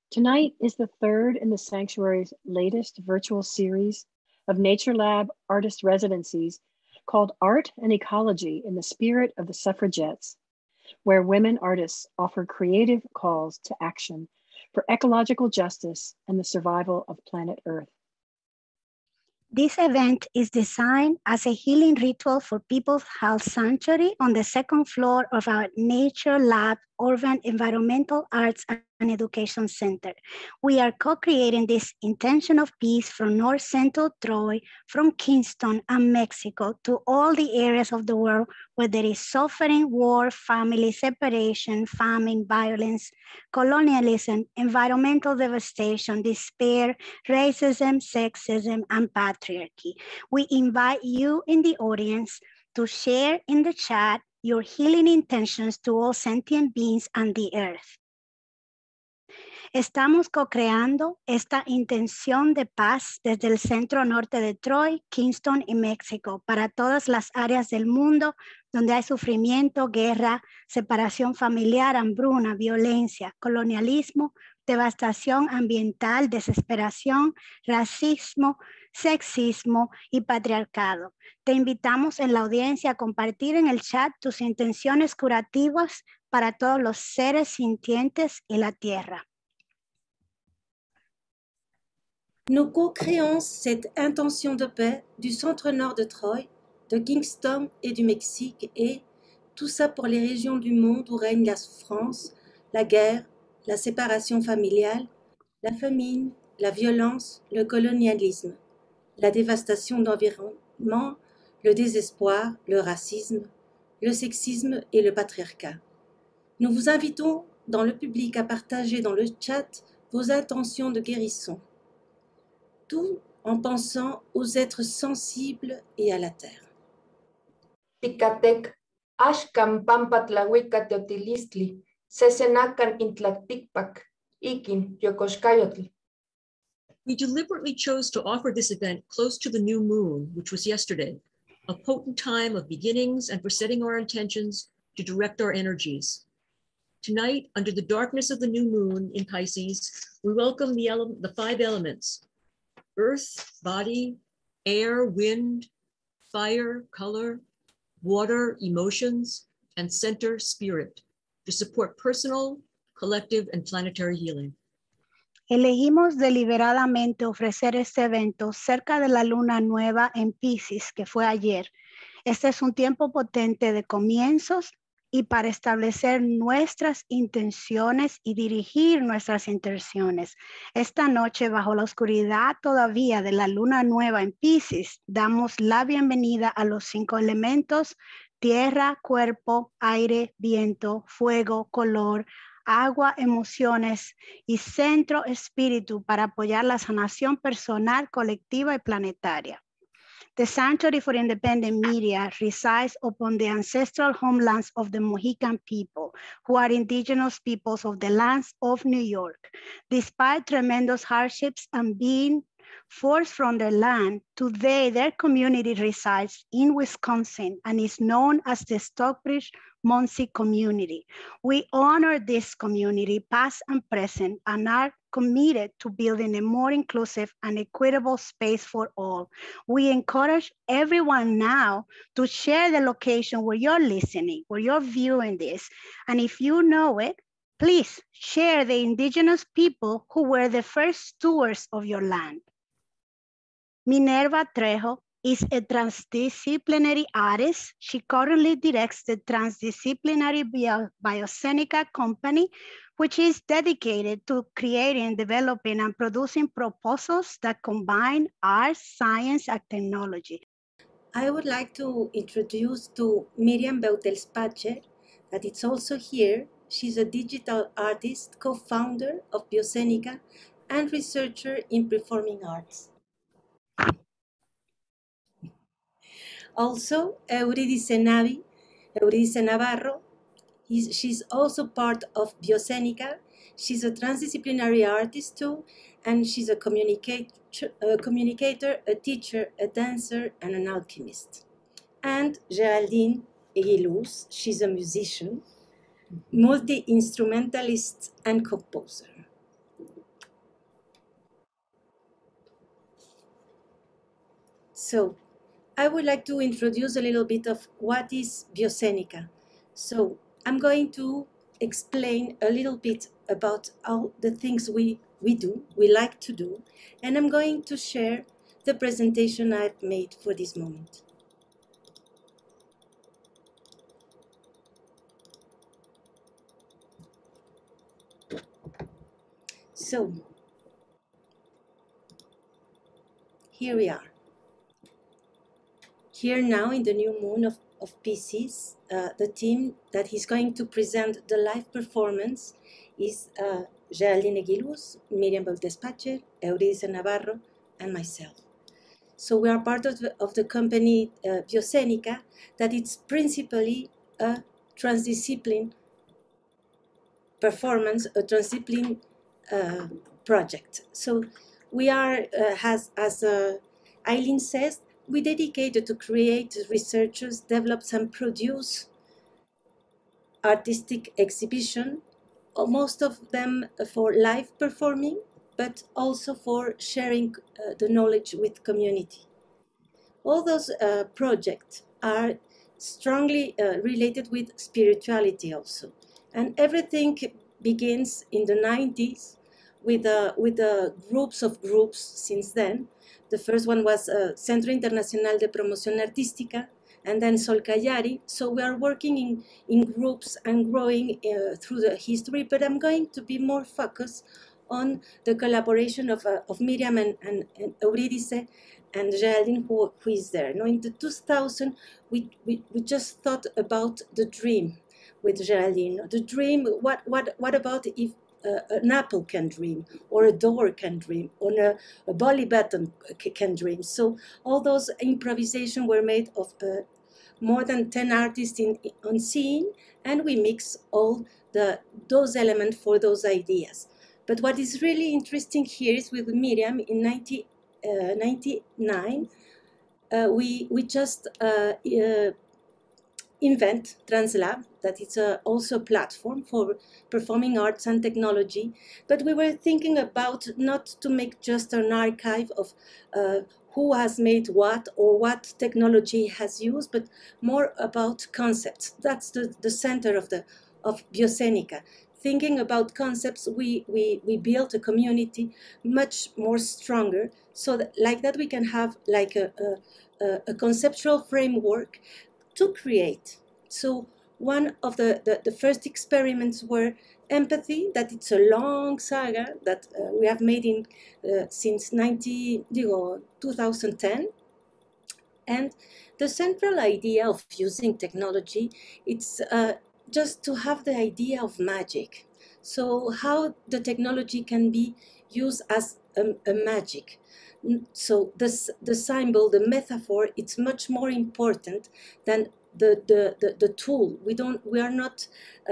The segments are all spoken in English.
Tonight is the third in the Sanctuary's latest virtual series of Nature Lab artist residencies called Art and Ecology in the Spirit of the Suffragettes, where women artists offer creative calls to action for ecological justice and the survival of planet Earth. This event is designed as a healing ritual for People's Health Sanctuary on the second floor of our Nature Lab Urban Environmental Arts and Education Center. We are co-creating this intention of peace from North Central Troy, from Kingston and Mexico to all the areas of the world where there is suffering, war, family separation, famine, violence, colonialism, environmental devastation, despair, racism, sexism, and patriarchy. We invite you in the audience to share in the chat your healing intentions to all sentient beings and the earth. Estamos co-creando esta intención de paz desde el centro norte de Troy, Kingston y México para todas las áreas del mundo donde hay sufrimiento, guerra, separación familiar, hambruna, violencia, colonialismo, devastación ambiental, desesperación, racismo, sexismo y patriarcado. Te invitamos en la audiencia a compartir en el chat tus intenciones curativas para todos los seres sintientes y la tierra. Nous co-créons cette intention de paix du centre-nord de Troy, de Kingston et du Mexique et tout ça pour les régions du monde où règne la souffrance, la guerre, la séparation familiale, la famine, la violence, le colonialisme, la dévastation d'environnement, le désespoir, le racisme, le sexisme et le patriarcat. Nous vous invitons dans le public à partager dans le chat vos intentions de guérison, tout en pensant aux êtres sensibles et à la terre. Ticatec, Ashkam Pampatlahuica Teotilistli, Sesenacan Intlacticpac, Ikin, Yokoshkayotl. We deliberately chose to offer this event close to the new moon, which was yesterday, a potent time of beginnings and for setting our intentions to direct our energies. Tonight, under the darkness of the new moon in Pisces, we welcome the 5 elements: earth, body, air, wind, fire, color, water, emotions, and center, spirit, to support personal, collective, and planetary healing. Elegimos deliberadamente ofrecer este evento cerca de la luna nueva en Piscis, que fue ayer. Este es un tiempo potente de comienzos y para establecer nuestras intenciones y dirigir nuestras intenciones. Esta noche, bajo la oscuridad todavía de la luna nueva en Piscis, damos la bienvenida a los 5 elementos: tierra, cuerpo, aire, viento, fuego, color, agua, emociones y centro, espíritu, para apoyar la sanación personal, colectiva y planetaria. The Sanctuary for Independent Media resides upon the ancestral homelands of the Mohican people, who are indigenous peoples of the lands of New York. Despite tremendous hardships and being forced from their land, today their community resides in Wisconsin and is known as the Stockbridge-Muncie community. We honor this community, past and present, and are committed to building a more inclusive and equitable space for all. We encourage everyone now to share the location where you're listening, where you're viewing this. And if you know it, please share the indigenous people who were the first stewards of your land. Minerva Trejo is a transdisciplinary artist. She currently directs the transdisciplinary Bioscénica company, which is dedicated to creating, developing, and producing proposals that combine art, science, and technology. I would like to introduce to Miriam Beutelspacher, that it's also here. She's a digital artist, co-founder of Bioscénica, and researcher in performing arts. Also, Eurídice Navarro, she's also part of Bioscénica. She's a transdisciplinary artist too, and she's a communicator, a teacher, a dancer, and an alchemist. And Geraldine Eguiluz, she's a musician, multi-instrumentalist, and composer. So I would like to introduce a little bit of what is Bioscénica. So I'm going to explain a little bit about all the things we like to do, and I'm going to share the presentation I've made for this moment. So here we are. Here now in the new moon of Pisces, the team that is going to present the live performance is Geraldine Aguiluz, Miriam Despacher, Euridice Navarro, and myself. So we are part of the company Bioscénica, that it's principally a transdiscipline performance, a transdiscipline project. So we are, as Eileen says, we dedicated to create, researchers, develop and produce artistic exhibition, most of them for live performing, but also for sharing the knowledge with community. All those projects are strongly related with spirituality also. And everything begins in the 90s with groups of groups since then. The first one was Centro Internacional de Promoción Artística, and then Sol Callari. So we are working in groups and growing through the history, but I'm going to be more focused on the collaboration of Miriam and Euridice and Geraldine, who is there. Now, in the 2000, we just thought about the dream with Geraldine. The dream, what about if an apple can dream, or a door can dream, or a belly button can dream? So all those improvisations were made of more than 10 artists on scene, and we mix all those elements for those ideas. But what is really interesting here is with Miriam in 1999, we just invent Translab, that it's also a platform for performing arts and technology. But we were thinking about not to make just an archive of who has made what or what technology has used, but more about concepts. That's the center of Bioscénica. Thinking about concepts, we built a community much more stronger, so that like that we can have like a conceptual framework to create. So one of the first experiments were empathy, that it's a long saga that we have made since 2010. And the central idea of using technology, it's just to have the idea of magic. So how the technology can be used as a magic. So the symbol, the metaphor, it's much more important than the tool. We are not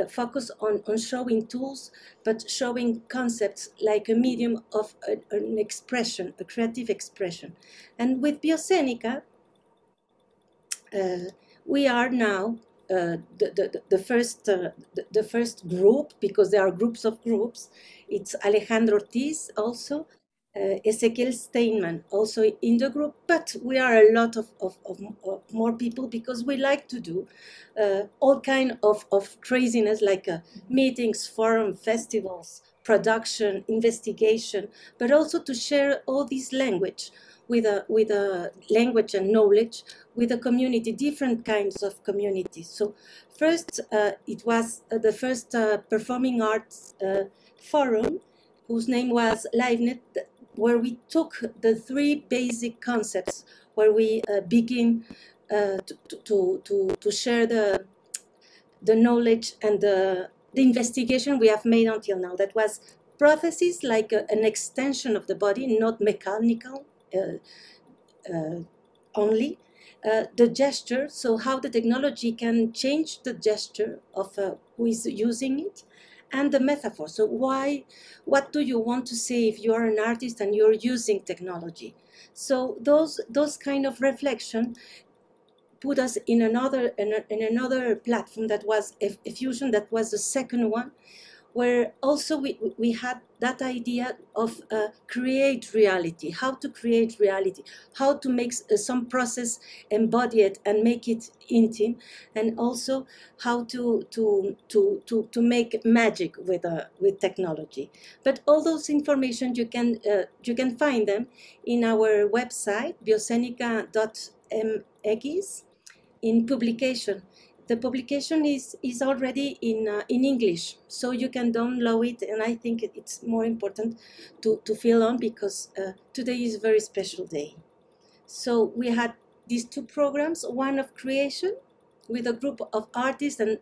focused on showing tools, but showing concepts like a medium of an expression, a creative expression. And with Bioscénica, we are now the first group, because there are groups of groups. It's Alejandro Ortiz also, Ezequiel Steinman also in the group, but we are a lot of more people, because we like to do all kind of craziness, like meetings, forum, festivals, production, investigation, but also to share all this language with a language and knowledge with a community, different kinds of communities. So first, it was the first performing arts forum, whose name was LiveNet, where we took the three basic concepts, where we begin to share the knowledge and the investigation we have made until now. That was prosthesis, like an extension of the body, not mechanical only. The gesture, so how the technology can change the gesture of who is using it, and the metaphor. So what do you want to say if you are an artist and you're using technology? So those kind of reflection put us in another platform that was Effusion, that was the second one, where also we had that idea of create reality, how to create reality, how to make some process embody it and make it intimate, and also how to make magic with technology. But all those information you can find them in our website bioscénica.mx in publication. The publication is already in English, so you can download it, and I think it's more important to fill on because today is a very special day. So we had these two programs, one of creation with a group of artists and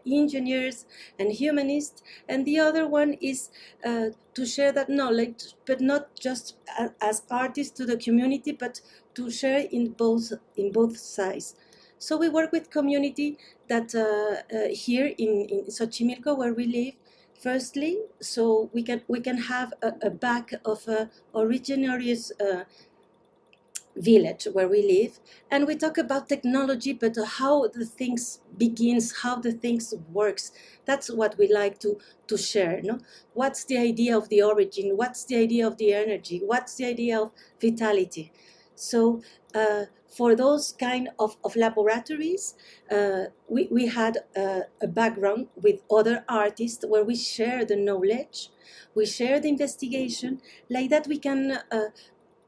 engineers and humanists, and the other one is to share that knowledge, but not just as artists to the community, but to share in both sides. So we work with community that here in Xochimilco, where we live, firstly, so we can have a back of a originarius village where we live, and we talk about technology, but how the things begins, how the things works. That's what we like to share. No, what's the idea of the origin? What's the idea of the energy? What's the idea of vitality? So for those kind of laboratories, we had a background with other artists where we share the knowledge, we share the investigation, like that we can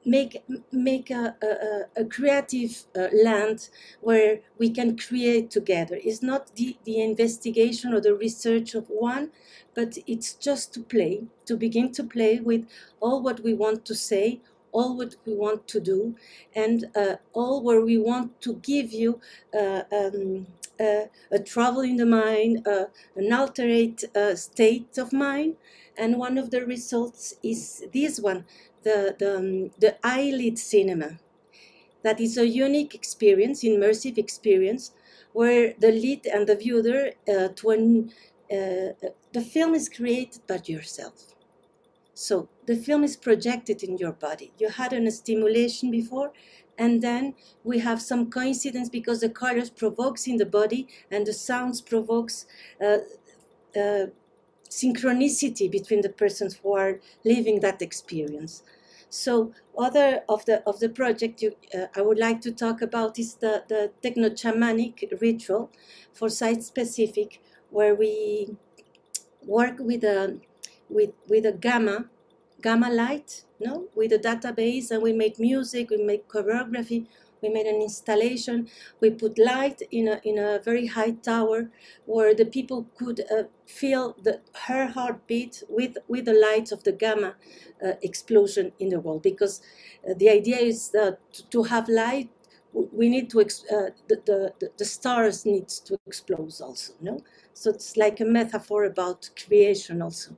make a creative land where we can create together. It's not the investigation or the research of one, but it's just to begin to play with all what we want to say, all what we want to do, and all where we want to give you a travel in the mind, an altered state of mind. And one of the results is this one, the eyelid cinema. That is a unique experience, immersive experience, where the lead and the viewer, the film is created by yourself. So the film is projected in your body. You had a stimulation before, and then we have some coincidence because the colors provokes in the body and the sounds provokes synchronicity between the persons who are living that experience. So other of the project I would like to talk about is the techno-shamanic ritual for site-specific, where we work with a gamma light, no, with a database, and we make music, we make choreography, we made an installation, we put light in a very high tower where the people could feel her heartbeat with the lights of the gamma explosion in the world. Because the idea is to have light, we need to the stars needs to explode also, no? So it's like a metaphor about creation also,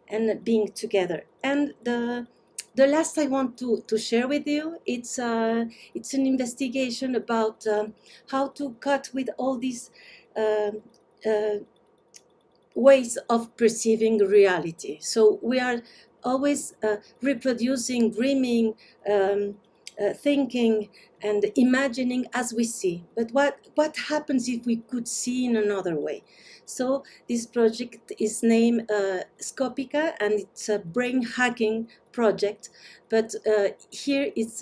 and being together. And the last I want to share with you, it's an investigation about how to cut with all these ways of perceiving reality. So we are always reproducing, dreaming, thinking and imagining as we see. But what happens if we could see in another way? So this project is named Scopica, and it's a brain hacking project. But here it's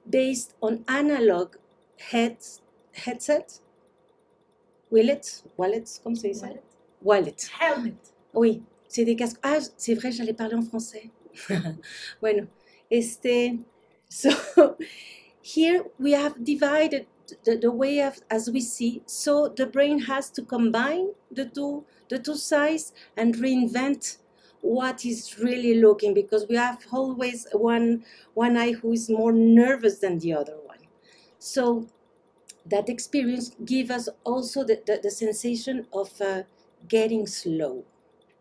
based on analog headset, wallets, comment ça dit? Wallet. Helmet. Oui, c'est des casques. Ah, c'est vrai, j'allais parler en français. Bueno, so here we have divided the way as we see. So the brain has to combine the two sides and reinvent what is really looking, because we have always one eye who is more nervous than the other one. So that experience gives us also the sensation of getting slow.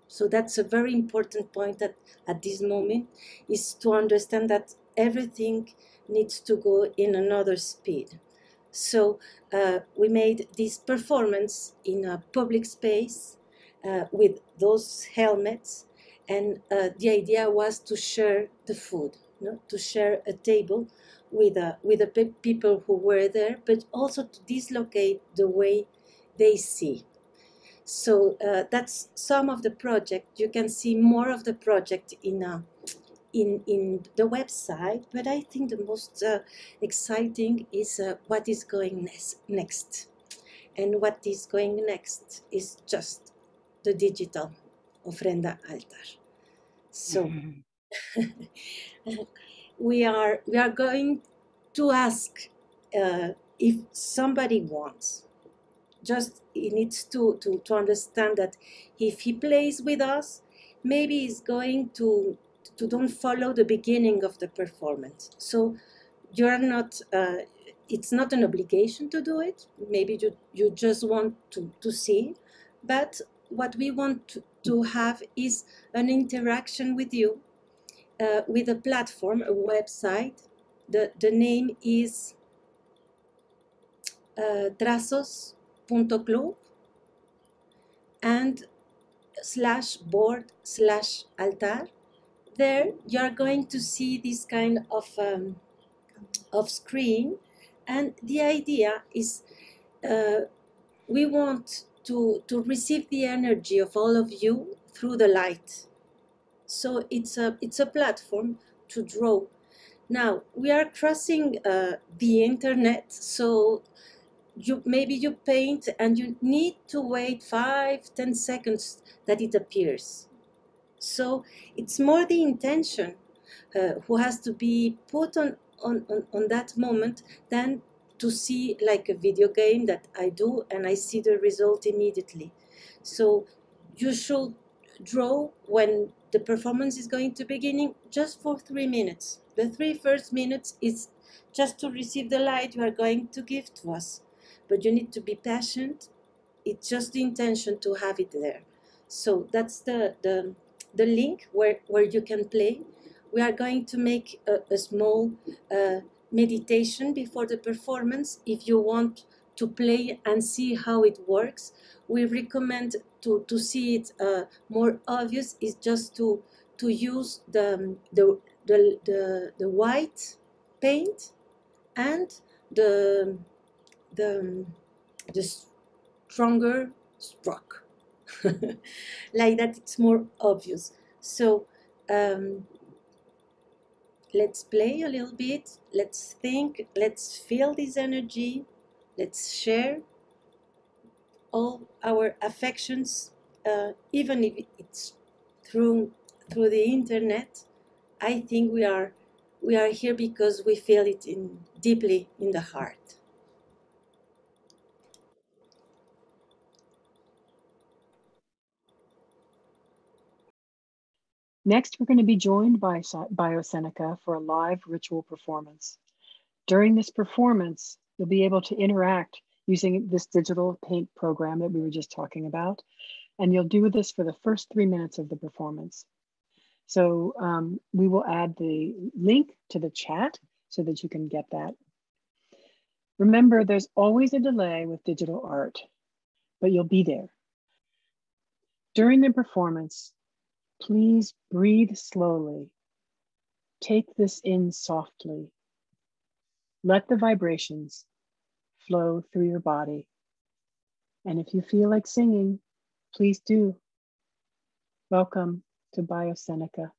So that's a very important point at this moment, is to understand that everything needs to go in another speed. So we made this performance in a public space with those helmets, and the idea was to share the food, no? To share a table with the people who were there, but also to dislocate the way they see. So that's some of the project. You can see more of the project in the website, but I think the most exciting is what is going next. And what is going next is just the digital Ofrenda altar. So we are going to ask if somebody wants. Just he needs to understand that if he plays with us, maybe he's going to don't follow the beginning of the performance. So you're not, it's not an obligation to do it. Maybe you just want to see, but what we want to have is an interaction with you, with a platform, a website. The name is trazos.club and /board/altar. There you're going to see this kind of screen, and the idea is we want to receive the energy of all of you through the light. So it's a platform to draw. Now we are crossing the internet, so maybe you paint and you need to wait 5-10 seconds that it appears. So it's more the intention who has to be put on that moment than to see like a video game that I do and I see the result immediately. So you should draw when the performance is going to beginning just for 3 minutes. The 3 first minutes is just to receive the light you are going to give to us. But you need to be patient. It's just the intention to have it there. So that's the link where you can play. We are going to make a small meditation before the performance. If you want to play and see how it works, we recommend to see it more obvious is just to use the white paint and the stronger stroke. Like that, it's more obvious. So let's play a little bit, let's think, let's feel this energy, let's share all our affections, even if it's through the internet. I think we are here because we feel it deeply in the heart. Next, we're going to be joined by Bioscénica for a live ritual performance. During this performance, you'll be able to interact using this digital paint program that we were just talking about, and you'll do this for the first 3 minutes of the performance. So we will add the link to the chat so that you can get that. Remember, there's always a delay with digital art, but you'll be there. During the performance, please breathe slowly. Take this in softly. Let the vibrations flow through your body. And if you feel like singing, please do. Welcome to Bioscénica.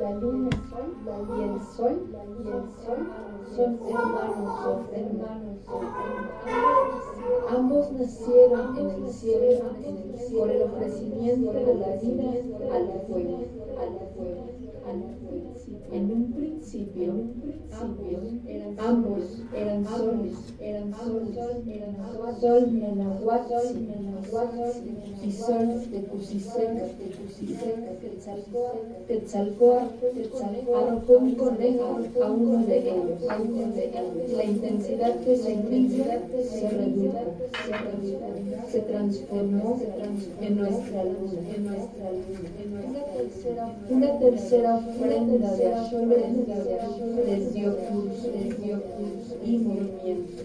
y el sol son hermanos. Ambos nacieron en el cielo por el ofrecimiento de la vida al fuego. En un principio, ambos eran soles, sol Menahuatzi y sol de Cusiseca. Quetzalcóatl arrojó un conejo a uno de ellos. La intensidad de su brillo se redujo, se transformó en nuestra luna. Una tercera ofrenda de Ofrenda les dio curso y movimiento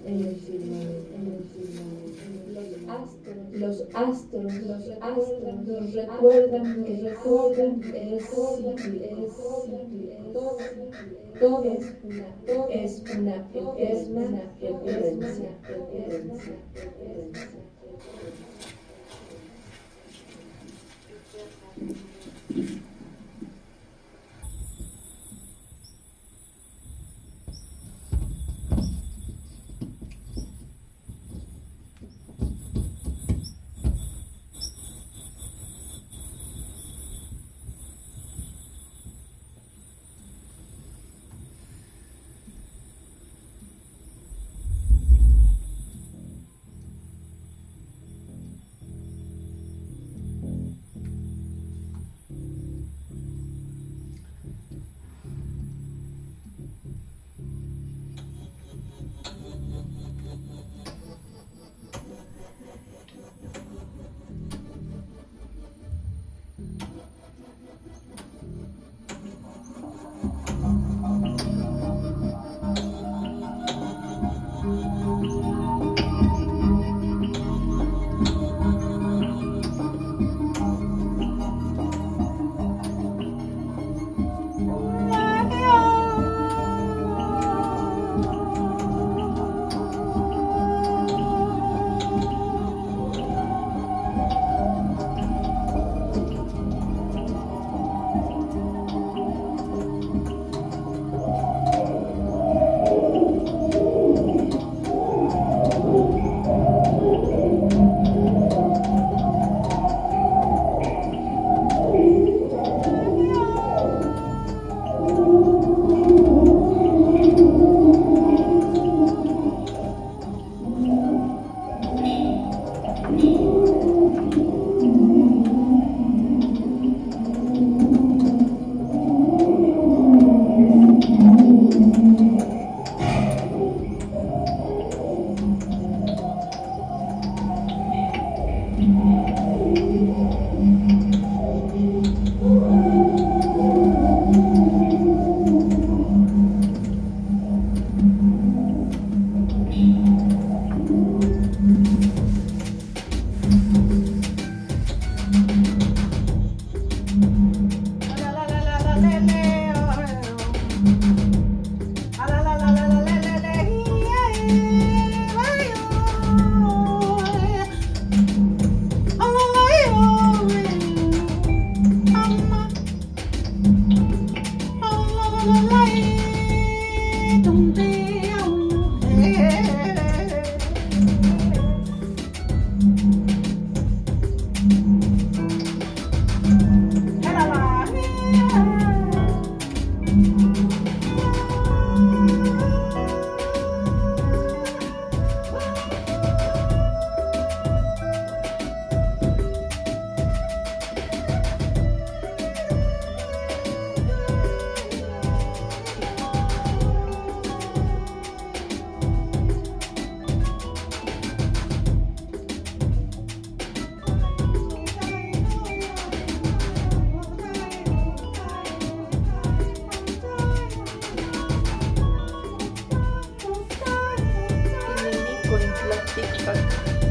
en el firmamento. Los astros nos recuerdan que joven es cíclico. Todo es una eterna ocurrencia.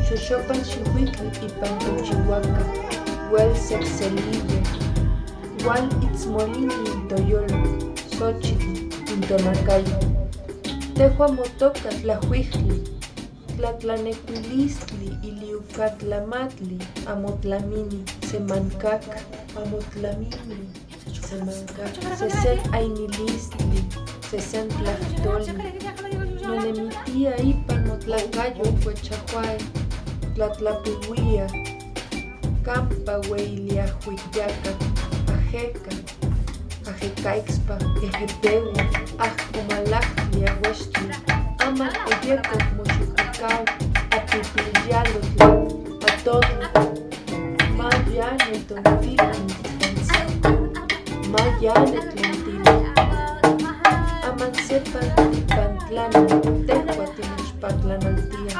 Xochopan xihuitl ipan Tochihuaca, Huel Sexelille, Hual Itzmolinki Toyolo, Xochitl Intonacayo, Tehua Motoca Tlahuijli, Tlatlaneculistli iliucatlamatli, amotlamini, semancac, amotlamini, semancac, sesen ainilistli, sesen tlachtoli, nonemitia ipan motlacayo cuechacuay, tlatlapihuia, campa hueiliahuillaca, ajeca, ajecaixpa, ejepeua, ajcomalactli, ahuestli, aman oyeco mochucacao, apipillálotli, atotli, mayane tontili, mayane tontili, aman sepan tipantlani, tehuatinexpatlanaltia.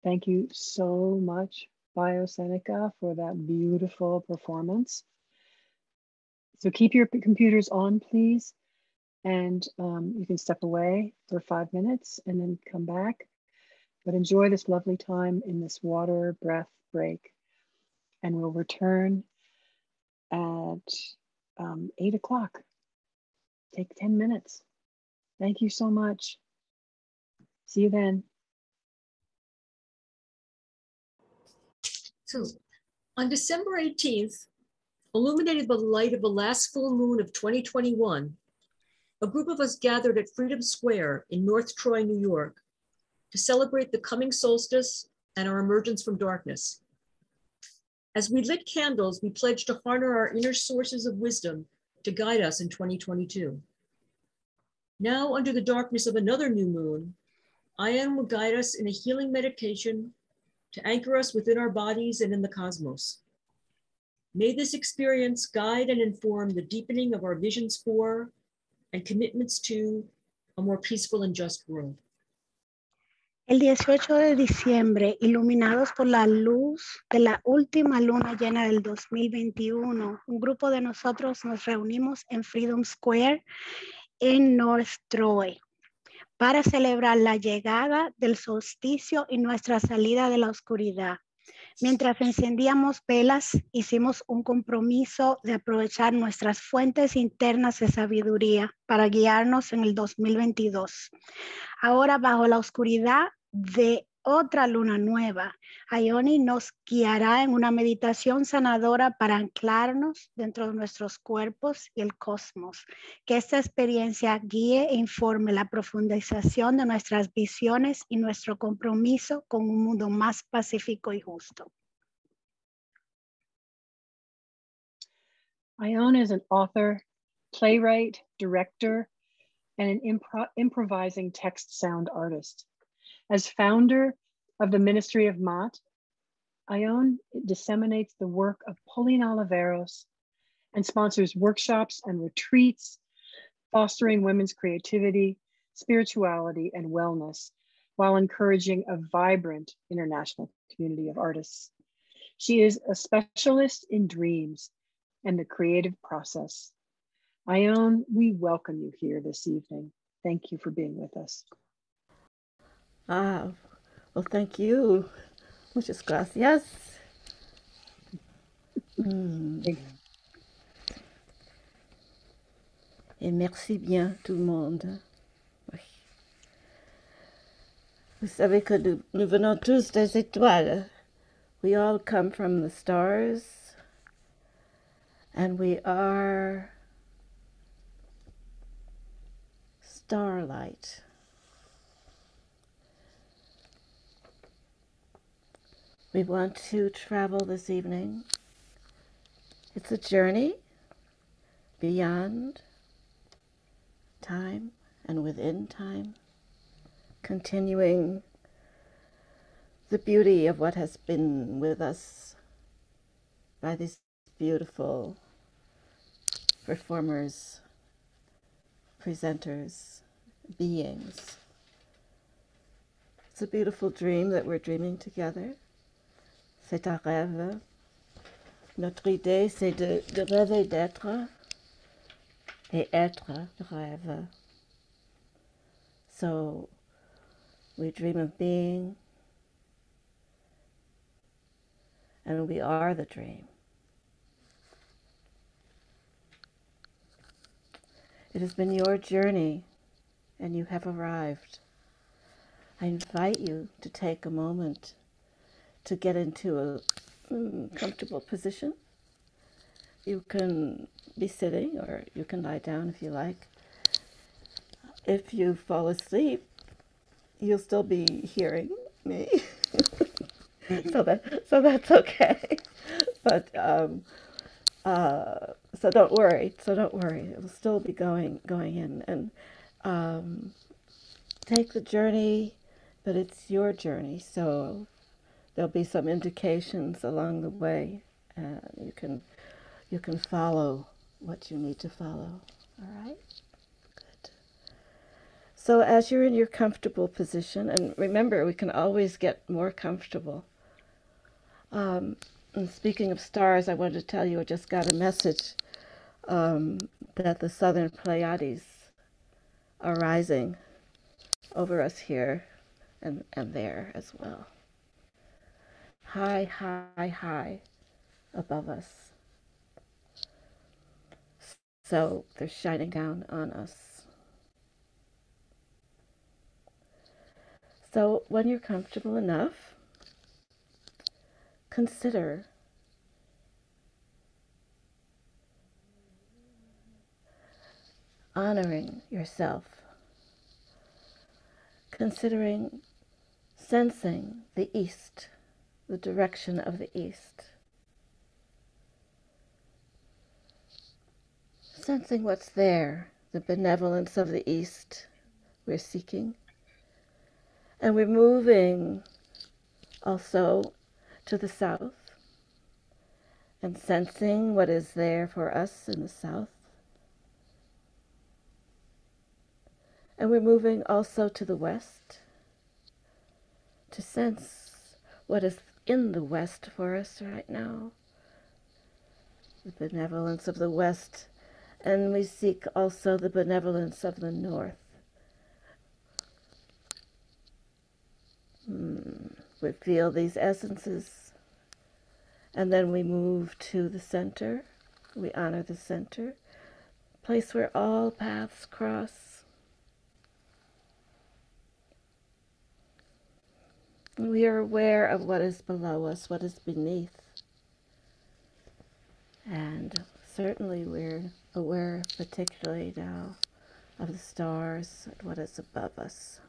Thank you so much, Bioscénica, for that beautiful performance. So keep your computers on, please. And you can step away for 5 minutes and then come back. But enjoy this lovely time in this water breath break. And we'll return at 8 o'clock. Take 10 minutes. Thank you so much. See you then. So on December 18th, illuminated by the light of the last full moon of 2021, a group of us gathered at Freedom Square in North Troy, New York, to celebrate the coming solstice and our emergence from darkness. As we lit candles, we pledged to harness our inner sources of wisdom to guide us in 2022. Now, under the darkness of another new moon, IONE will guide us in a healing meditation to anchor us within our bodies and in the cosmos. May this experience guide and inform the deepening of our visions for and commitments to a more peaceful and just world. El 18 de diciembre, iluminados por la luz de la última luna llena del 2021, un grupo de nosotros nos reunimos en Freedom Square en North Troy para celebrar la llegada del solsticio y nuestra salida de la oscuridad. Mientras encendíamos velas, hicimos un compromiso de aprovechar nuestras fuentes internas de sabiduría para guiarnos en el 2022. Ahora, bajo la oscuridad de otra luna nueva, IONE nos guiará en una meditación sanadora para anclarnos dentro de nuestros cuerpos y el cosmos. Que esta experiencia guíe e informe la profundización de nuestras visiones y nuestro compromiso con un mundo más pacífico y justo. IONE is an author, playwright, director, and an improvising text sound artist. As founder of the Ministry of Mat, IONE disseminates the work of Pauline Oliveros and sponsors workshops and retreats fostering women's creativity, spirituality, and wellness, while encouraging a vibrant international community of artists. She is a specialist in dreams and the creative process. Ione, we welcome you here this evening. Thank you for being with us. Well, thank you. Muchas gracias. Et merci bien tout le monde. Oui. Vous savez que nous venons tous des étoiles. We all come from the stars, and we are starlight. We want to travel this evening. It's a journey beyond time and within time, continuing the beauty of what has been with us by these beautiful performers, presenters, beings. It's a beautiful dream that we're dreaming together. C'est un rêve. Notre idée, c'est de rêver d'être et être le rêve. So we dream of being, and we are the dream. It has been your journey, and you have arrived. I invite you to take a moment to get into a comfortable position. You can be sitting, or you can lie down if you like. If you fall asleep, you'll still be hearing me. so that's okay. But so don't worry. It'll still be going in, and take the journey, but it's your journey. So there'll be some indications along the way, and you can follow what you need to follow. All right. Good. So as you're in your comfortable position, and remember, we can always get more comfortable. And speaking of stars, I wanted to tell you I just got a message that the southern Pleiades are rising over us here and there as well. High, high, high above us. So they're shining down on us. So when you're comfortable enough, consider honoring yourself, considering sensing the east, the direction of the east, sensing what's there, the benevolence of the east we're seeking. And we're moving also to the south and sensing what is there for us in the south. And we're moving also to the west to sense what is in the west for us right now, the benevolence of the west. And we seek also the benevolence of the north. We feel these essences, and then we move to the center. We honor the center, place where all paths cross. We are aware of what is below us, what is beneath. And certainly we're aware, particularly now, of the stars and what is above us.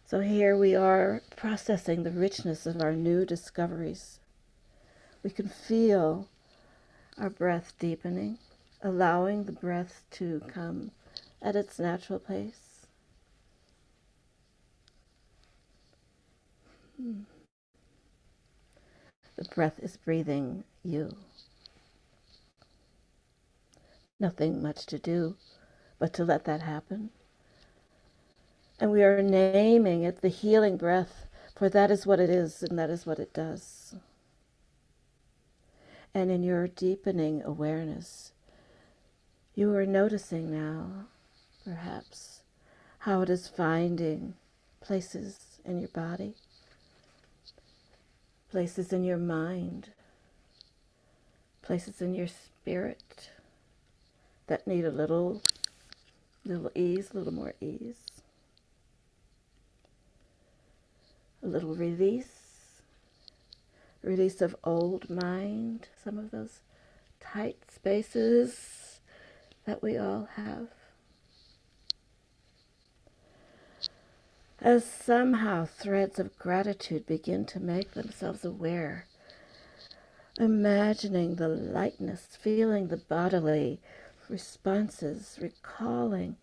So here we are processing the richness of our new discoveries. We can feel our breath deepening, allowing the breath to come at its natural pace. The breath is breathing you. nothing much to do but to let that happen. And we are naming it the healing breath, for that is what it is and that is what it does. And in your deepening awareness, you are noticing now, perhaps, how it is finding places in your body, places in your mind, places in your spirit that need a little ease, a little more ease, a little release of old mind, some of those tight spaces that we all have. As somehow threads of gratitude begin to make themselves aware, imagining the lightness, feeling the bodily responses, recalling,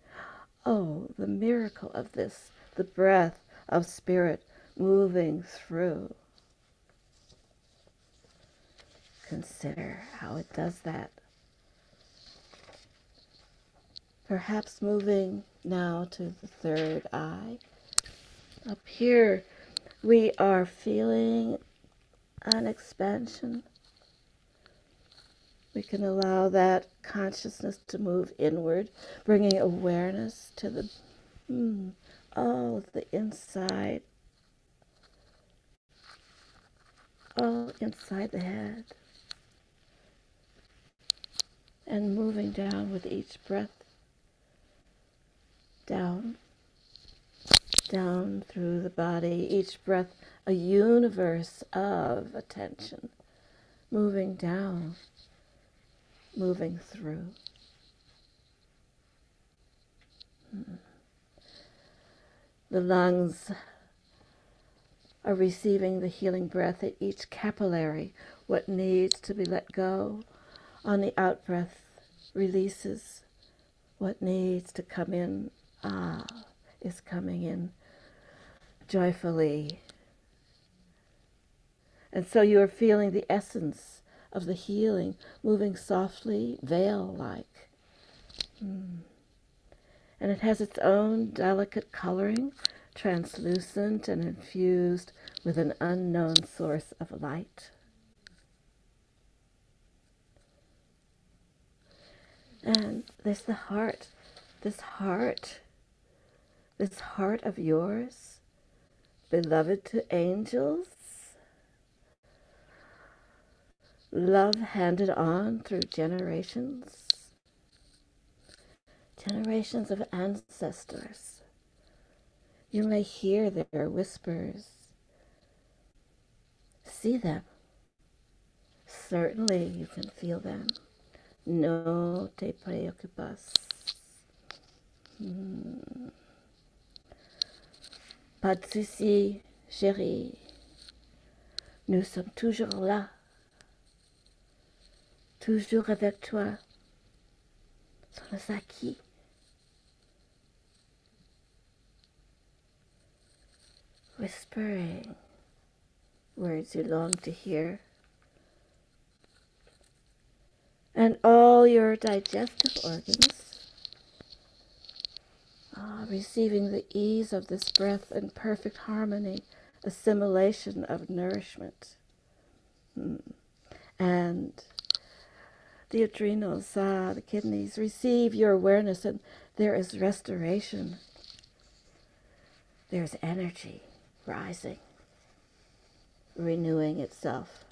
oh, the miracle of this, the breath of spirit moving through. Consider how it does that. Perhaps moving now to the third eye. Up here, we are feeling an expansion. We can allow that consciousness to move inward, bringing awareness to the inside, all inside the head, and moving down with each breath, down through the body, each breath a universe of attention, moving down, moving through. The lungs are receiving the healing breath at each capillary. What needs to be let go on the out-breath releases. What needs to come in, is coming in joyfully. And so you are feeling the essence of the healing moving softly, veil-like. And it has its own delicate coloring, translucent and infused with an unknown source of light. And there's the heart, this heart of yours, beloved to angels, love handed on through generations of ancestors. You may hear their whispers, see them. Certainly you can feel them. No te preocupas. Pas de souci, chérie. Nous sommes toujours là. Toujours avec toi. Somos aqui. Whispering words you long to hear. And all your digestive organs receiving the ease of this breath in perfect harmony, assimilation of nourishment. And the adrenals, the kidneys, receive your awareness, and there is restoration. There's energy rising, renewing itself.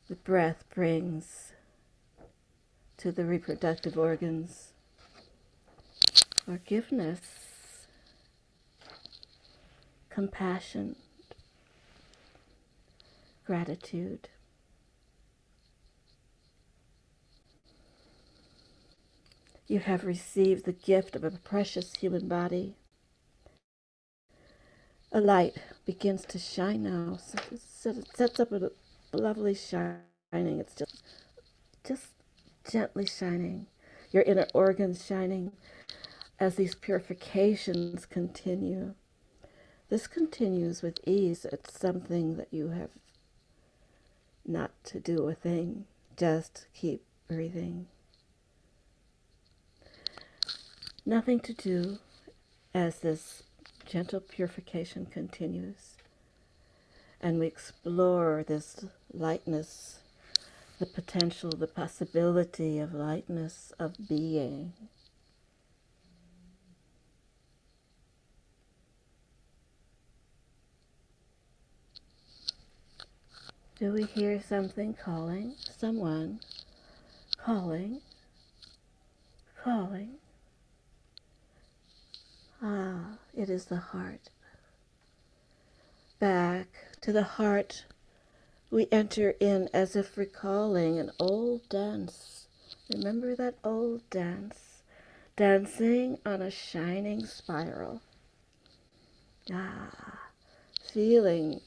The breath brings to the reproductive organs forgiveness, compassion, gratitude. You have received the gift of a precious human body. A light begins to shine now. So it sets up a lovely shining. It's just gently shining. Your inner organs shining as these purifications continue. This continues with ease. It's something that you have not to do a thing, just keep breathing. Nothing to do as this gentle purification continues, and we explore this lightness, the potential, the possibility of lightness, of being. Do we hear something calling? Someone calling, calling. Ah, it is the heart. Back to the heart we enter in as if recalling an old dance. Remember that old dance? Dancing on a shining spiral. Ah, feeling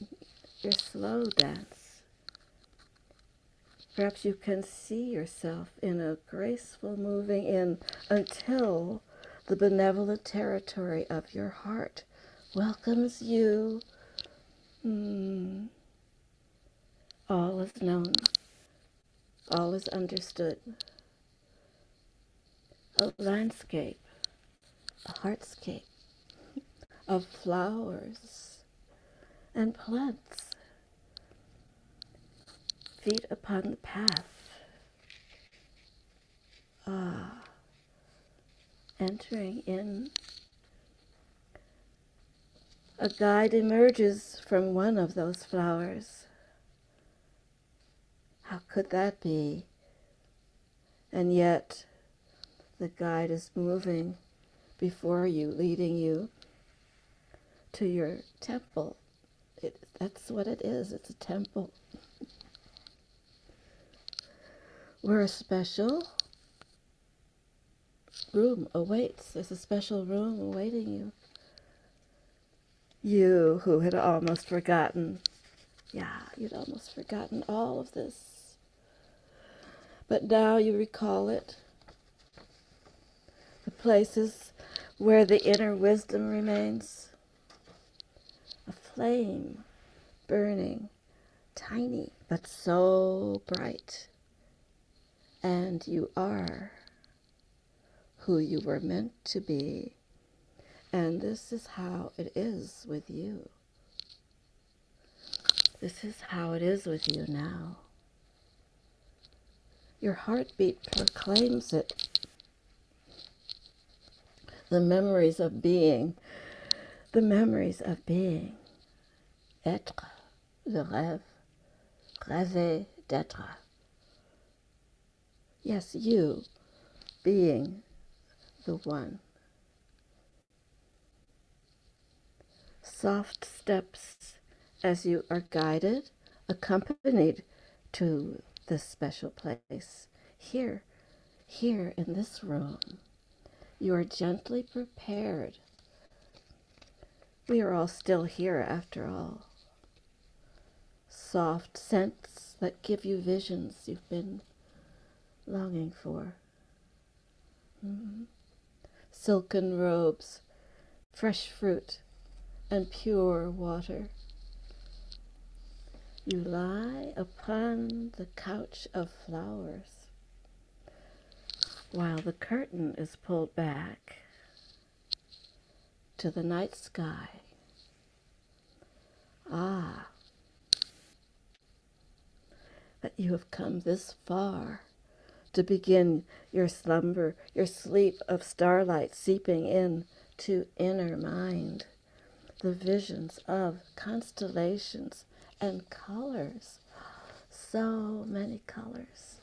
your slow dance. Perhaps you can see yourself in a graceful moving in until the benevolent territory of your heart welcomes you. All is known, all is understood. A landscape, a heartscape of flowers and plants. Feet upon the path. Ah, entering in. A guide emerges from one of those flowers. How could that be? And yet, the guide is moving before you, leading you to your temple. That's what it is. It's a temple. Where a special room awaits. There's a special room awaiting you. You who had almost forgotten. Yeah, you'd almost forgotten all of this. But now you recall it. The places where the inner wisdom remains. A flame burning, tiny, but so bright. And you are who you were meant to be. And this is how it is with you. This is how it is with you now. Your heartbeat proclaims it. The memories of being, the memories of being. Être, le rêve, rêver d'être. Yes, you, being the one. Soft steps as you are guided, accompanied to this special place. Here in this room, you are gently prepared. We are all still here after all. Soft scents that give you visions you've been longing for. Silken robes, fresh fruit, and pure water. You lie upon the couch of flowers while the curtain is pulled back to the night sky. Ah, that you have come this far to begin your slumber, your sleep of starlight seeping in to inner mind, the visions of constellations and colors, so many colors.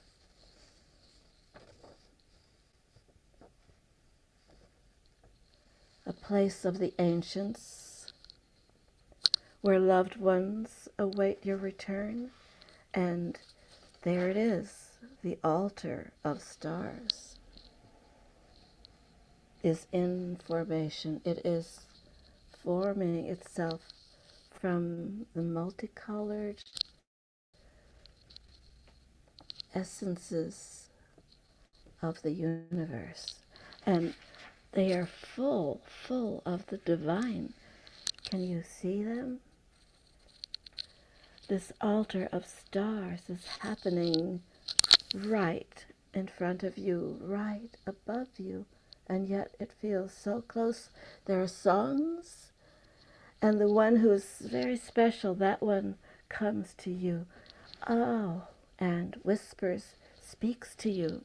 A place of the ancients where loved ones await your return, and there it is, the altar of stars is in formation. It is forming itself from the multicolored essences of the universe. And they are full of the divine. Can you see them? This altar of stars is happening right in front of you, right above you, and yet it feels so close. There are songs, and the one who's very special, that one comes to you. Oh, and whispers, speaks to you.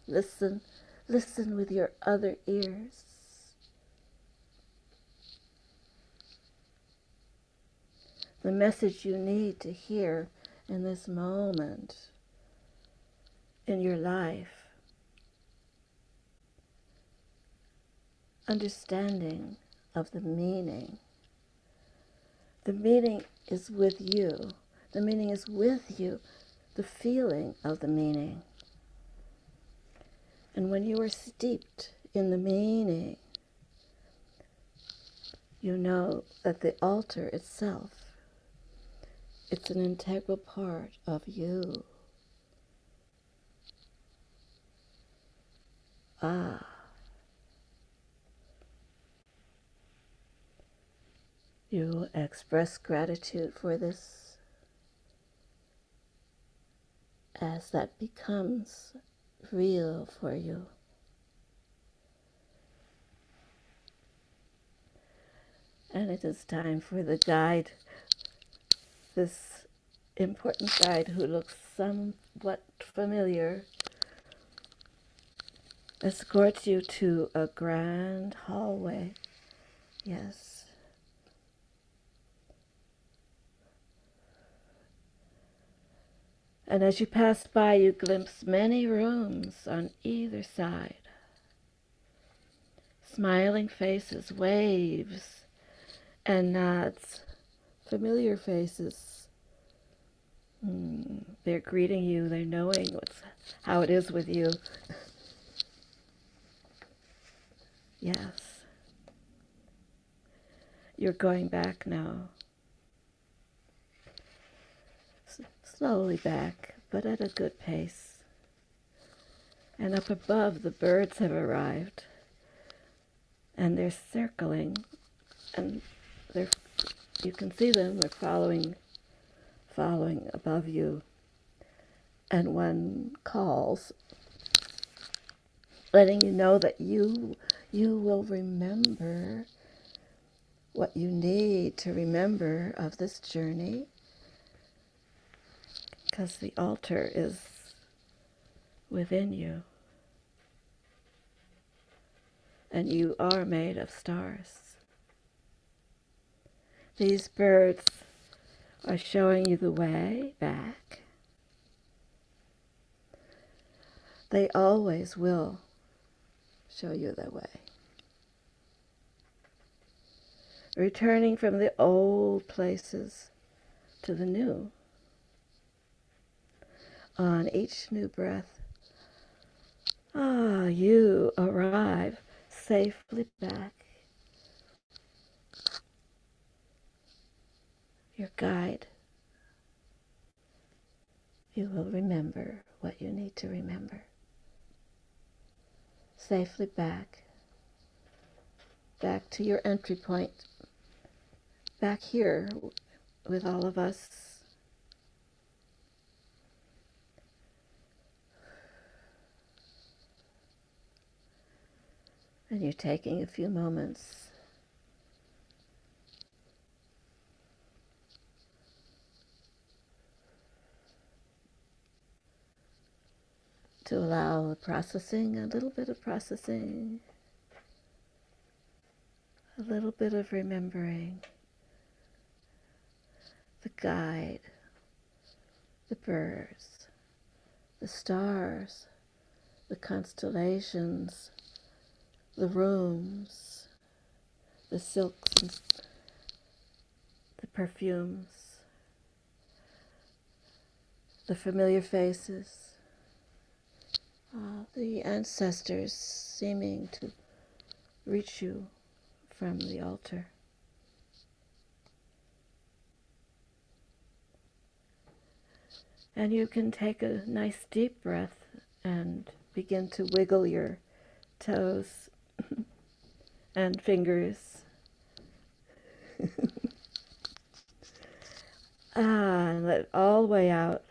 Listen, listen with your other ears. The message you need to hear in this moment in your life. Understanding of the meaning. The meaning is with you. The meaning is with you. The feeling of the meaning. And when you are steeped in the meaning, you know that the altar itself, it's an integral part of you. Ah. You express gratitude for this as that becomes real for you. And it is time for the guide, this important guide who looks somewhat familiar, escorts you to a grand hallway. Yes. And as you pass by, you glimpse many rooms on either side. Smiling faces, waves, and nods. Familiar faces. They're greeting you. They're knowing how it is with you. Yes. You're going back now. Slowly back, but at a good pace. And up above, the birds have arrived. And they're circling. And you can see them. They're following above you. And one calls, letting you know that you will remember what you need to remember of this journey, because the altar is within you, and you are made of stars. These birds are showing you the way back. They always will show you the way. Returning from the old places to the new. On each new breath, you arrive safely back. Your guide, you will remember what you need to remember. Safely back to your entry point, back here with all of us. And you're taking a few moments to allow the processing, a little bit of processing, a little bit of remembering, the guide, the birds, the stars, the constellations, the rooms, the silks, and the perfumes, the familiar faces, the ancestors seeming to reach you from the altar. And you can take a nice deep breath and begin to wiggle your toes and fingers. And let it all the way out.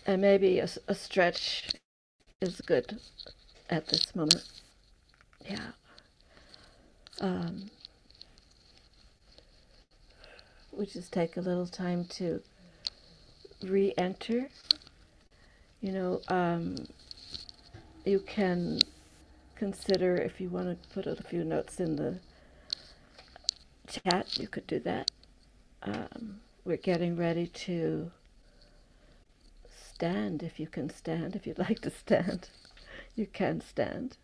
And maybe a stretch is good at this moment. Yeah. We just take a little time to re-enter. You know, you can consider, if you want to put a few notes in the chat, you could do that. We're getting ready to stand, if you can stand. If you'd like to stand, you can stand.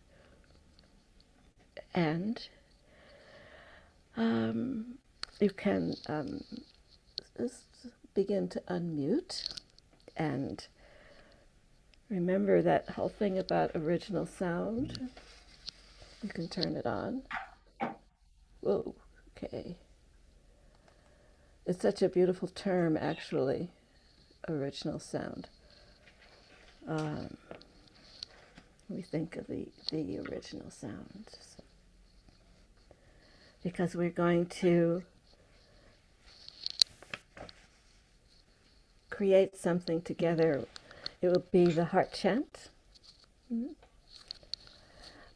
And you can just begin to unmute and remember that whole thing about original sound. You can turn it on. Whoa, okay. It's such a beautiful term, actually, original sound. We think of the original sound. Because we're going to create something together. It will be the heart chant.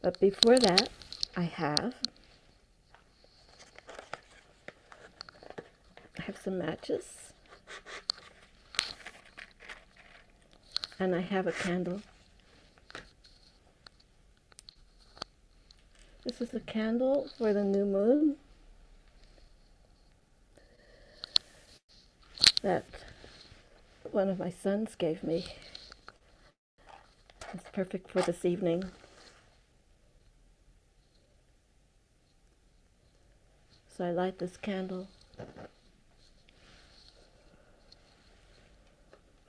But before that, I have some matches. And I have a candle. This is a candle for the new moon that one of my sons gave me. It's perfect for this evening. So I light this candle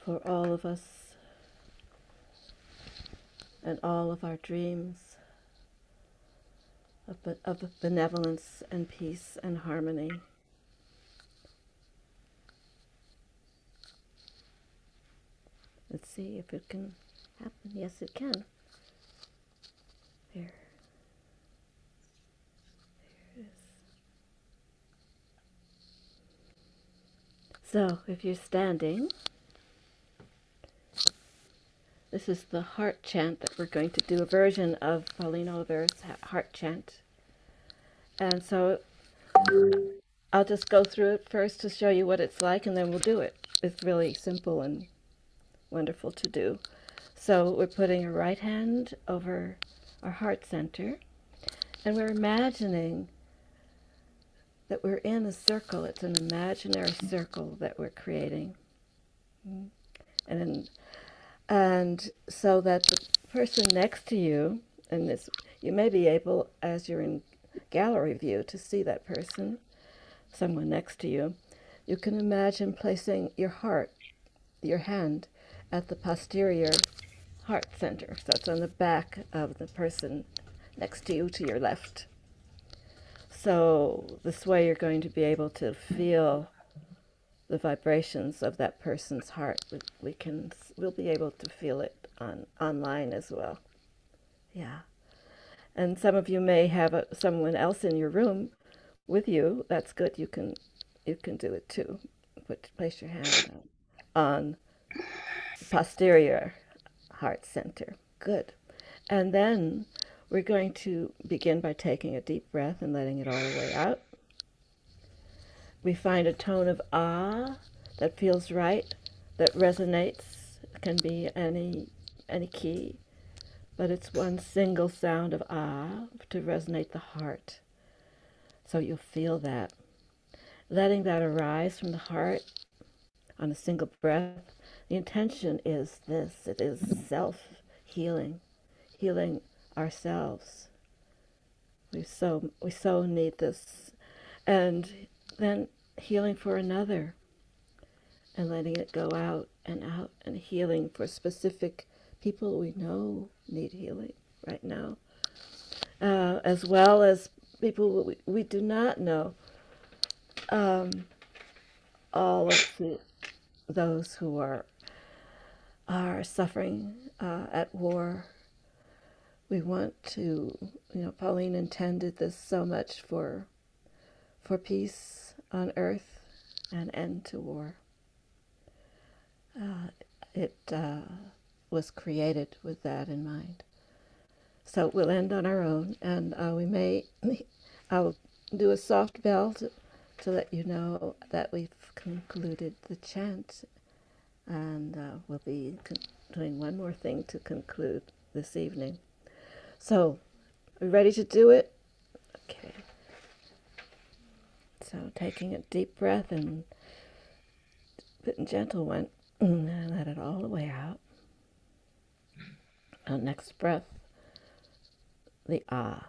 for all of us and all of our dreams of benevolence and peace and harmony. Let's see if it can happen. Yes, it can. There. There it is. So, if you're standing, this is the heart chant that we're going to do, a version of Pauline Oliver's heart chant. And so I'll just go through it first to show you what it's like, and then we'll do it. It's really simple and wonderful to do. So we're putting a right hand over our heart center, and we're imagining that we're in a circle. It's an imaginary circle that we're creating. And so that the person next to you, and this, you may be able, as you're in gallery view, to see that person, someone next to you. You can imagine placing your heart, your hand, at the posterior heart center. So it's on the back of the person next to you, to your left. So this way you're going to be able to feel the vibrations of that person's heart. We'll be able to feel it online as well. Yeah. And some of you may have someone else in your room with you. That's good. You can do it too. Place your hand on the posterior heart center. Good. And then we're going to begin by taking a deep breath and letting it all the way out. We find a tone of ah that feels right, that resonates. It can be any key, but it's one single sound of ah to resonate the heart. So you'll feel that. Letting that arise from the heart on a single breath. The intention is this. It is self-healing, healing ourselves. We so need this. And then healing for another, and letting it go out, and healing for specific people we know need healing right now, as well as people we do not know. All of the those who are suffering at war. We want to, Pauline intended this so much for peace on earth and end to war. It was created with that in mind. So we'll end on our own, and I'll do a soft bell to let you know that we've concluded the chant, and we'll be doing one more thing to conclude this evening. So, are we ready to do it? Okay. So, taking a deep breath and a gentle one, and let it all the way out. Our next breath, the ah.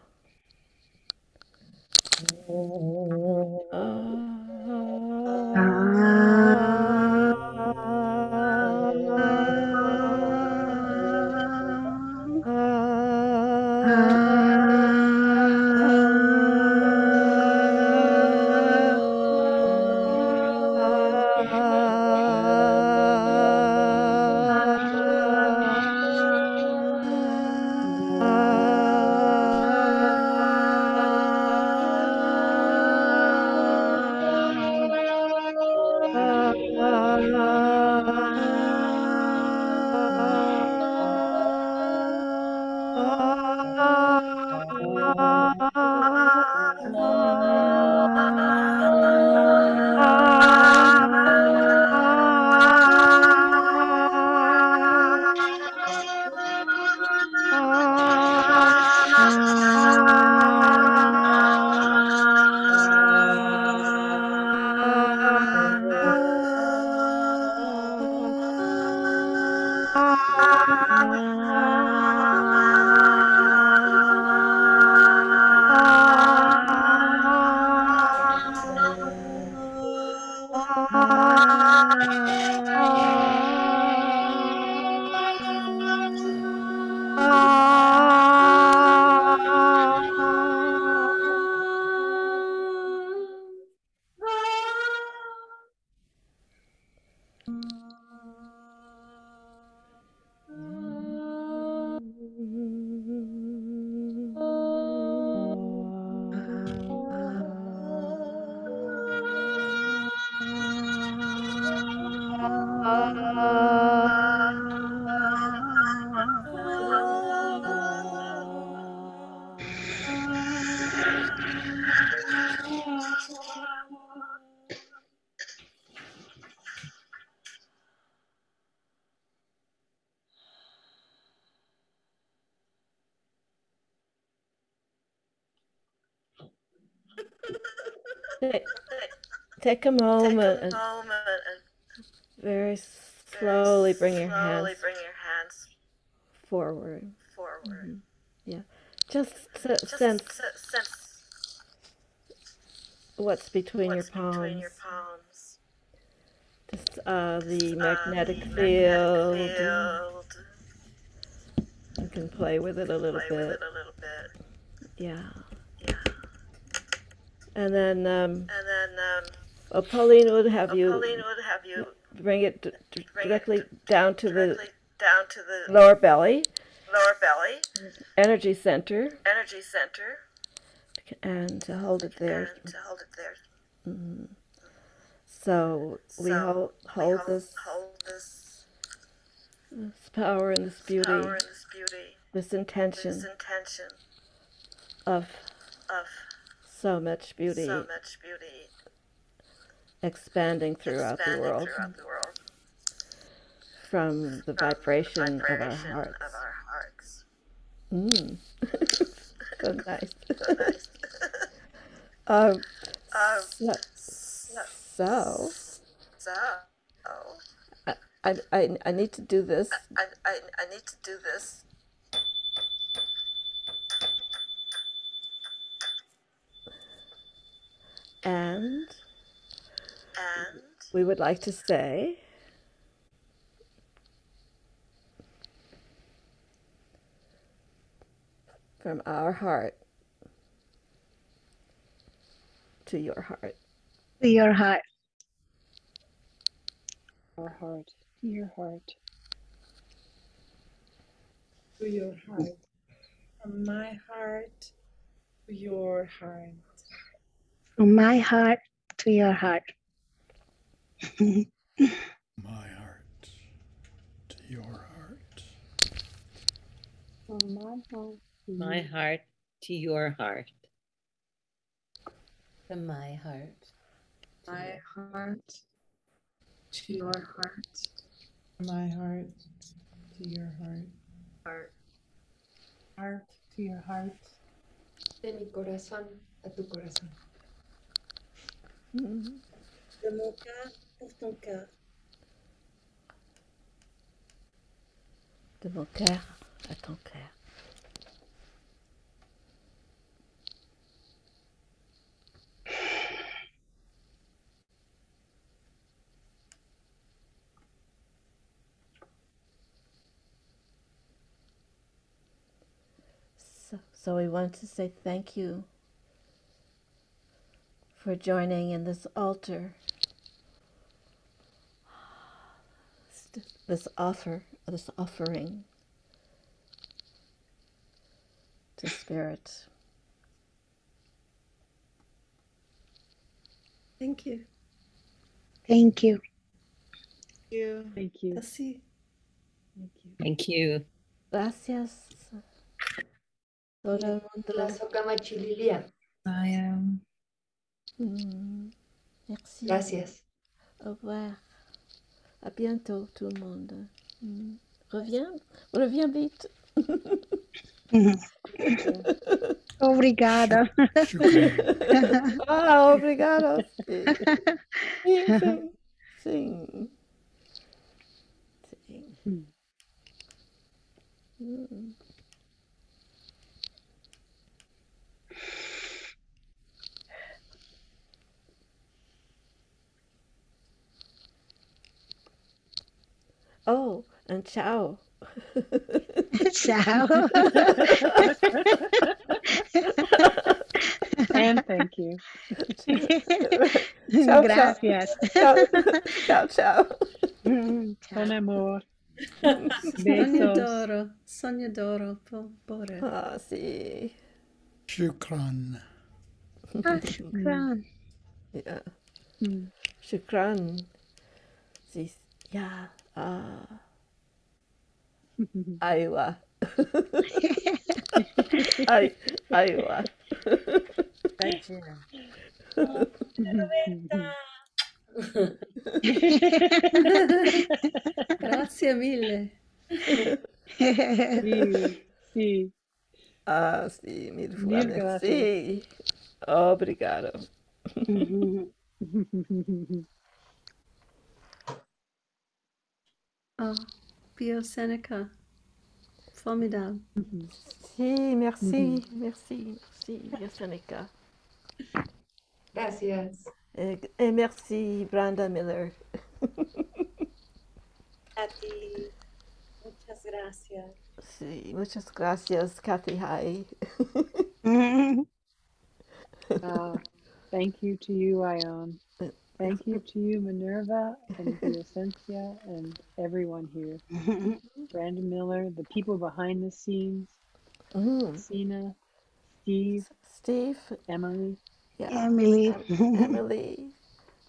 Take a moment and very slowly bring your hands forward. Mm-hmm. Yeah, just sense what's between your palms. Just the magnetic field. You can play with it a little bit. Yeah. And then Pauline would have you bring it directly down to the lower belly, energy center, and to hold it there. Mm-hmm. So we hold this power and this beauty, this intention of so much beauty expanding throughout the world from the vibration of our hearts. So nice. So I need to do this. And we would like to say from our heart to your heart. To your heart. heart, to your heart. To your heart. From my heart to your heart. From my heart to your heart. My heart to your heart. From my heart to My heart to your heart. From my heart. My heart to your heart. My heart to your heart. Heart. Heart to your heart. De mi corazón a tu corazón. De mon cœur pour ton cœur. De mon cœur à ton cœur. So we want to say thank you for joining in this altar, this offering to Spirit. Thank you. Thank you. Thank you. Merci. Thank you. Thank you. Gracias. Todo el mundo. Socamachililia. I am. Merci. Gracias. Au revoir. À bientôt tout le monde. Reviens vite. Obrigada. Ah, obrigado. Sim. Sim. Oh, and ciao. Ciao. And thank you. Ciao, Gracias. Ciao, ciao, ciao. Con amor. Sogno Besos. d'oro. Sogno d'oro. Pure. Ah, sì. Shukran. Shukran. Yeah. Mm. Shukran. Sí. Yeah. Iowa. Iowa. Thank you. Grazie mille. Sí, sí. Ah, sì, mille fois Mil merci. Obrigado. Oh, Bioscénica. Formidable. Sí, merci, merci, Bioscénica. Gracias. Et merci, Brenda Miller. A ti. Muchas gracias. Sí, muchas gracias, Kathy Hai. Thank you to you, Ion. Thank you to you, Minerva and Biosciencia and everyone here. Brandon Miller, the people behind the scenes, Sina, Steve, Emily, Emily. Emily,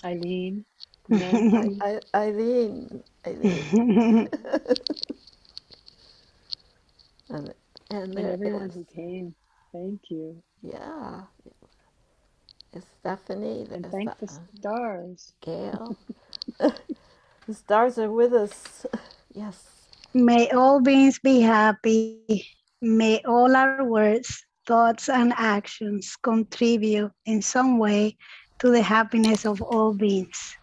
Eileen, Nancy, Eileen. and everyone who came. Thank you. Yeah. Stephanie. And thank the stars. Gail. The stars are with us. Yes. May all beings be happy. May all our words, thoughts, and actions contribute in some way to the happiness of all beings.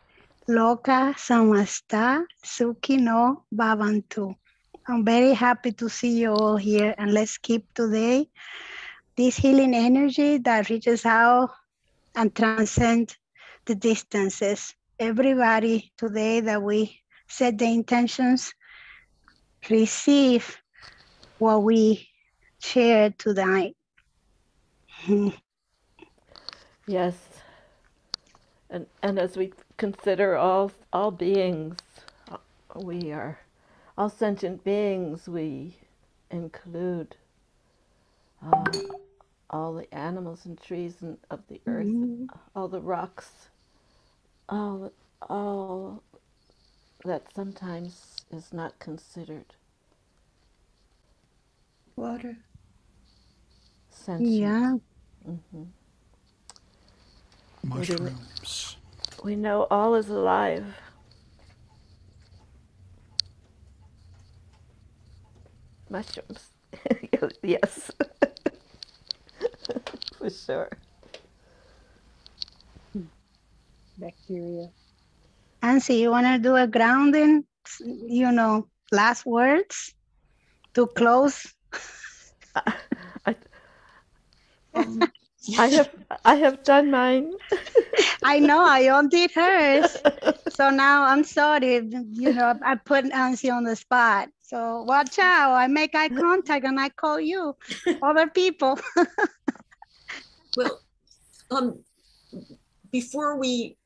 Loka samasta suki no bhavantu. I'm very happy to see you all here, and let's keep today this healing energy that reaches out and transcends the distances. Everybody today that we set the intentions, receive what we shared tonight. Yes. And as we consider all beings, we are all sentient beings. We include all the animals and trees of the earth, all the rocks, all that sometimes is not considered Water. sentient. Yeah. Mushrooms. We know all is alive. Mushrooms. Yes. For sure. Bacteria. Nancy, you want to do a grounding, last words to close? I have done mine. I know, Ione did hers. So now I'm sorry, I put Nancy on the spot. So watch out, I make eye contact and I call you, other people. Well, before we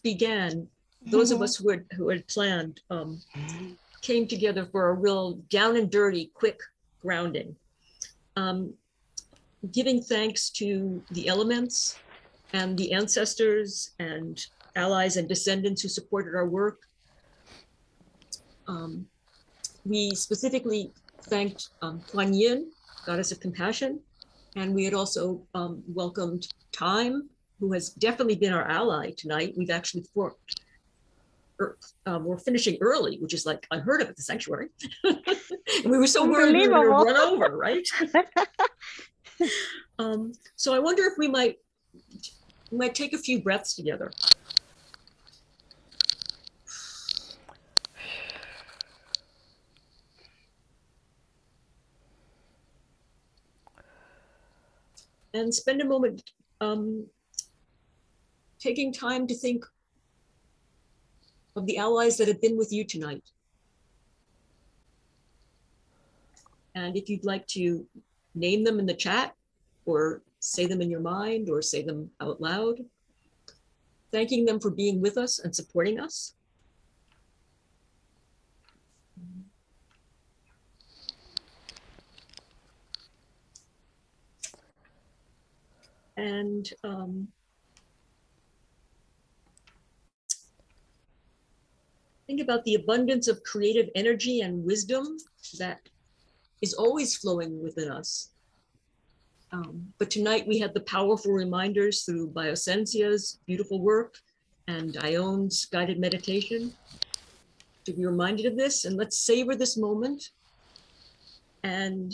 began, those of us who had planned came together for a real down and dirty, quick grounding. Giving thanks to the elements and the ancestors and allies and descendants who supported our work. We specifically thanked Kuan Yin, goddess of compassion, and we had also welcomed Time, who has definitely been our ally tonight. We've actually we're finishing early, which is like unheard of at the sanctuary. And we were so worried we were going to run over, right? So I wonder if we might take a few breaths together. And spend a moment taking time to think of the allies that have been with you tonight. And if you'd like to name them in the chat or say them in your mind or say them out loud, thanking them for being with us and supporting us. And think about the abundance of creative energy and wisdom that is always flowing within us. But tonight we had the powerful reminders through Bioscénica's beautiful work and Ione's guided meditation to be reminded of this. And let's savor this moment and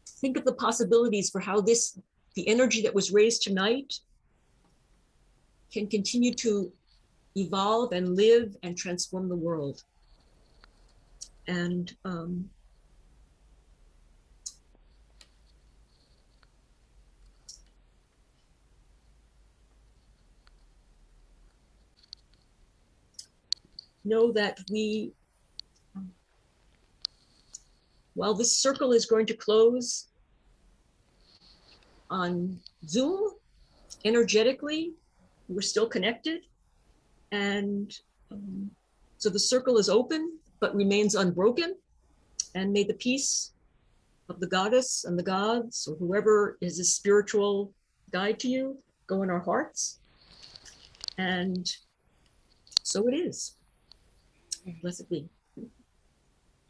think of the possibilities for how the energy that was raised tonight can continue to evolve and live and transform the world. And know that while this circle is going to close on Zoom, energetically, we're still connected. And so the circle is open, but remains unbroken. And may the peace of the goddess and the gods, or whoever is a spiritual guide to you, go in our hearts. And so it is. Blessed be.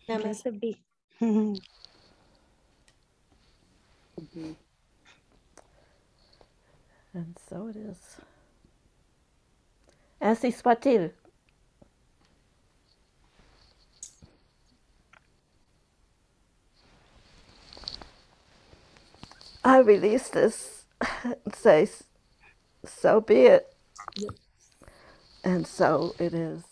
Blessed be. And so it is. Ainsi soit-il. I release this and say, so be it. Yep. And so it is.